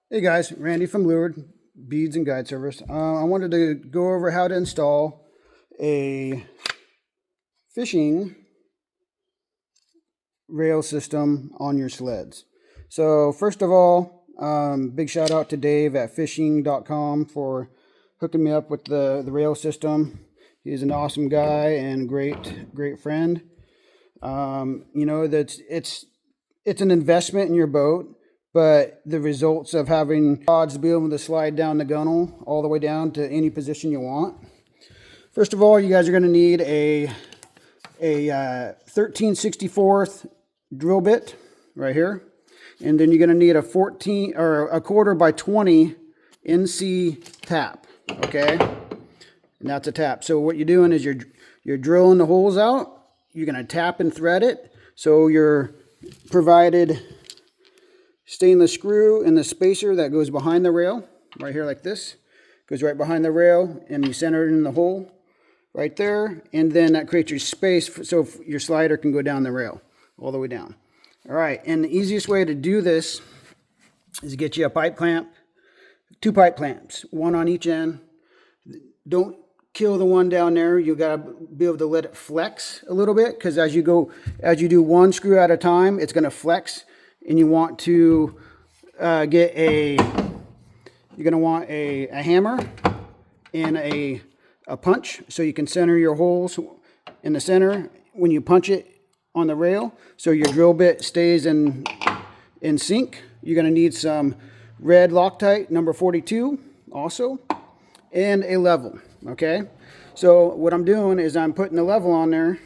Hey guys, Randy from Lured Beads and Guide Service. I wanted to go over how to install a fishing rail system on your sleds. So first of all, big shout out to Dave at fishing.com for hooking me up with the rail system. He's an awesome guy and great friend. It's an investment in your boat, but the results of having rods to be able to slide down the gunnel all the way down to any position you want. First of all, you guys are going to need a 13/64 drill bit right here, and then you're going to need a 14 or a 1/4 by 20 NC tap. Okay, and that's a tap. So what you're doing is you're drilling the holes out. You're going to tap and thread it. So you're provided stainless screw in the spacer that goes behind the rail, right here like this. Goes right behind the rail, and you center it in the hole right there, and then that creates your space so your slider can go down the rail all the way down. All right, and the easiest way to do this is to get you a pipe clamp, 2 pipe clamps, 1 on each end. Don't kill the one down there. You got to be able to let it flex a little bit, because as you do 1 screw at a time, it's going to flex, and you want to get a hammer and a punch, so you can center your holes in the center when you punch it on the rail, so your drill bit stays in sync. You're going to need some red Loctite number 42 also, and a level. Okay, so what I'm doing is I'm putting the level on there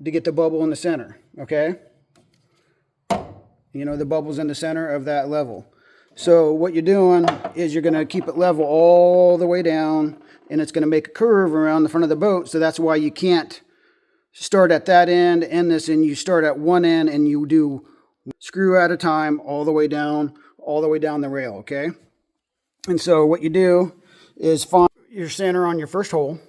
to get the bubble in the center. Okay, you know, the bubble's in the center of that level. So what you're doing is you're going to keep it level all the way down, and it's going to make a curve around the front of the boat. So that's why you can't start at that end, end this, and you start at one end and you do screw at a time all the way down the rail. Okay, and so what you do is find your center on your first hole,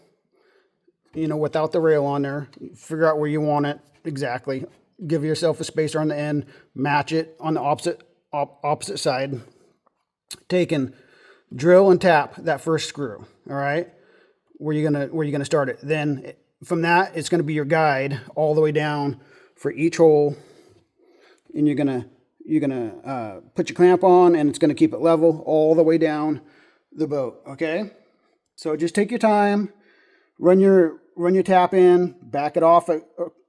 you know, without the rail on there. Figure out where you want it exactly. Give yourself a spacer on the end, match it on the opposite side. Take and drill and tap that first screw. All right, where you gonna start it. Then from that, it's gonna be your guide all the way down for each hole, and you're gonna put your clamp on, and it's gonna keep it level all the way down the boat. Okay, so just take your time, run your tap in, back it off a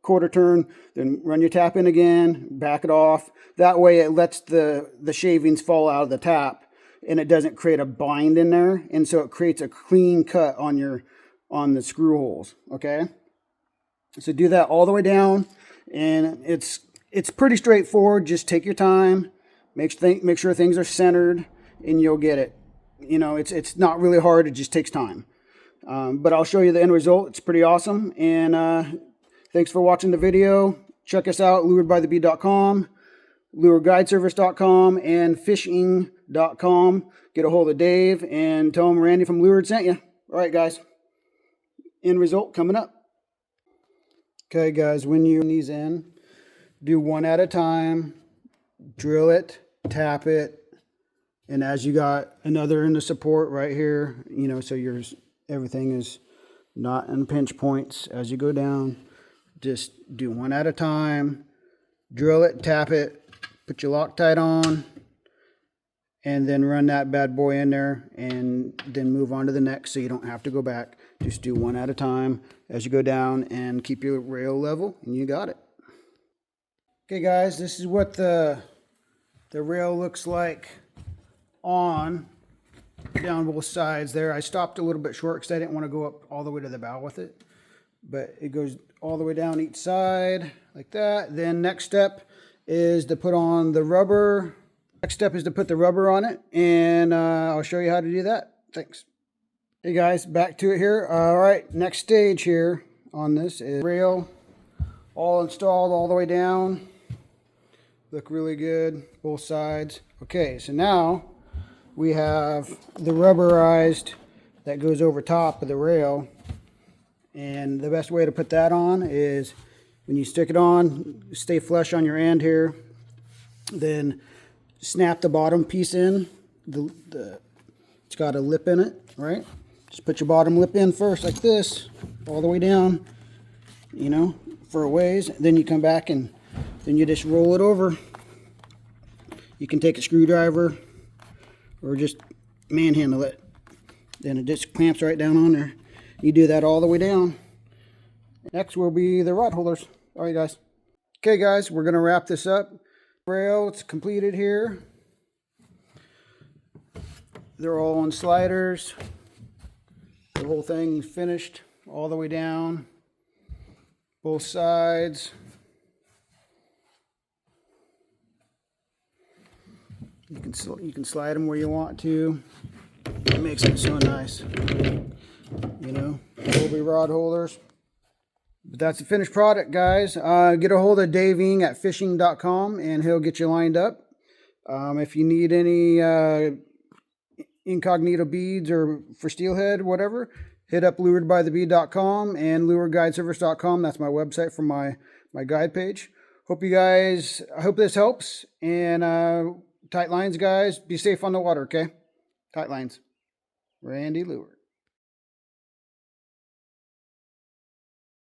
1/4 turn, then run your tap in again, back it off. That way it lets the shavings fall out of the tap, and it doesn't create a bind in there, and so it creates a clean cut on the screw holes. Okay, so do that all the way down, and it's pretty straightforward. Just take your time, make sure things are centered, and you'll get it. You know, it's not really hard. It just takes time. But I'll show you the end result. It's pretty awesome. And thanks for watching the video. Check us out, luredbythebead.com, lureguideservice.com, and fishing.com. Get a hold of Dave and tell him Randy from Lured sent you. All right, guys. End result coming up. Okay, guys, when you these in, do 1 at a time. Drill it, tap it. And as you got another in the support right here, you know, so everything is not in pinch points as you go down. Just do 1 at a time, drill it, tap it, put your Loctite on, and then run that bad boy in there, and then move on to the next, so you don't have to go back. Just do 1 at a time as you go down, and keep your rail level, and you got it. Okay, guys, this is what the rail looks like on down both sides there. I stopped a little bit short because I didn't want to go up all the way to the bow with it, but it goes all the way down each side like that. Then next step is to put on the rubber. Next step is to put the rubber on it, and I'll show you how to do that. Thanks. Hey guys, back to it here. All right, next stage here on this is rail all installed all the way down. Look really good, both sides. Okay, so now we have the rubberized that goes over top of the rail, and the best way to put that on is when you stick it on, stay flush on your end here, then snap the bottom piece in. It's got a lip in it, right? Just put your bottom lip in first like this, all the way down, you know, for a ways. Then you come back and then you just roll it over. You can take a screwdriver or just manhandle it. Then it just clamps right down on there. You do that all the way down. Next will be the rod holders. All right, guys. Okay, guys, we're going to wrap this up. Rail, it's completed here. They're all on sliders. The whole thing's finished all the way down. Both sides. You can slide them where you want to. It makes it so nice. You know, Colby rod holders. But that's the finished product, guys. Get a hold of Daving at fishing.com and he'll get you lined up. If you need any incognito beads or for steelhead, whatever, hit up luredbythebee.com and lureguideservice.com. That's my website for my guide page. I hope this helps. And tight lines, guys. Be safe on the water, okay? Tight lines. Randy Lure.